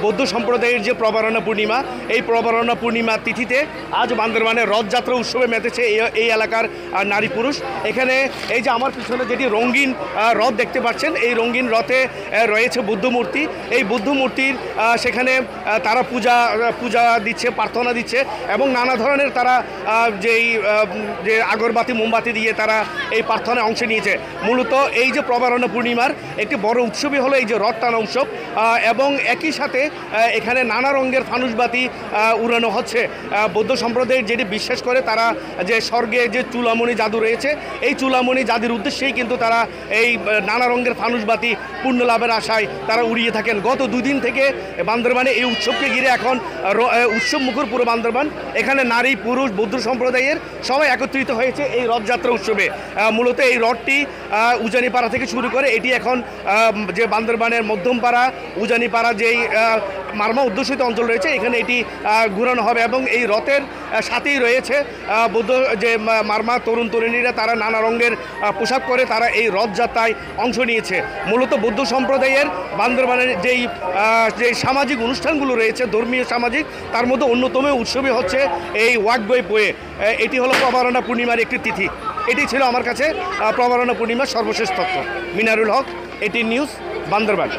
বৌদ্ধ সম্প্রদায়ের যে প্রবারণা পূর্ণিমা, এই প্রবারণা পূর্ণিমা তিথিতে আজ বান্দরবানের রথযাত্রা উৎসবে মেতেছে এই এলাকার নারী পুরুষ। এখানে এই যে আমার পিছনে যেটি রঙিন রথ দেখতে পাচ্ছেন, এই রঙিন রথে রয়েছে বুদ্ধ মূর্তি। এই বুদ্ধ মূর্তির সেখানে তারা পূজা দিচ্ছে, প্রার্থনা দিচ্ছে এবং নানা ধরনের তারা যে আগরবাতি মোমবাতি দিয়ে তারা এই প্রার্থনায় অংশ নিয়েছে। মূলত এই যে প্রবারণা পূর্ণিমার একটি বড় উৎসবই হলো এই যে রথ টানা উৎসব এবং একই সাথে এখানে নানা রঙের ফানুসবাতি উড়ানো হচ্ছে। বৌদ্ধ সম্প্রদায়ের যেটি বিশ্বাস করে তারা যে স্বর্গে যে চুলামণি জাদু রয়েছে, এই চুলামণি জাদুর উদ্দেশ্যেই কিন্তু তারা এই নানা রঙের ফানুসবাতি পূর্ণ লাভের আশায় তারা উড়িয়ে থাকেন। গত 2 দিন থেকে বান্দরবানে এই উৎসবকে ঘিরে এখন উৎসব মুখর পুরো বান্দরবান। এখানে নারী পুরুষ বৌদ্ধ সম্প্রদায়ের সবাই একত্রিত হয়েছে এই রথযাত্রা উৎসবে। মূলত এই রথটি উজানিপাড়া থেকে শুরু করে এটি এখন যে বান্দরবানের মধ্যমপাড়া উজানিপাড়া যেই মারমা অধ্যুষিত অঞ্চল রয়েছে এখানে এটি ঘুরানো হবে এবং এই রথের সাথেই রয়েছে বৌদ্ধ যে মারমা তরুণ তরুণীরা, তারা নানা রঙের পোশাক পরে তারা এই রথযাত্রায় অংশ নিয়েছে। মূলত বৌদ্ধ সম্প্রদায়ের বান্দরবানের যে সামাজিক অনুষ্ঠানগুলো রয়েছে ধর্মীয় সামাজিক, তার মধ্যে অন্যতম উৎসবই হচ্ছে এই ওয়াকবই পোয়ে। এটি হলো প্রবারণা পূর্ণিমার একটি তিথি। এটি ছিল আমার কাছে প্রবারণা পূর্ণিমার সর্বশেষ তথ্য। মিনারুল হক, এটি নিউজ, বান্দরবান।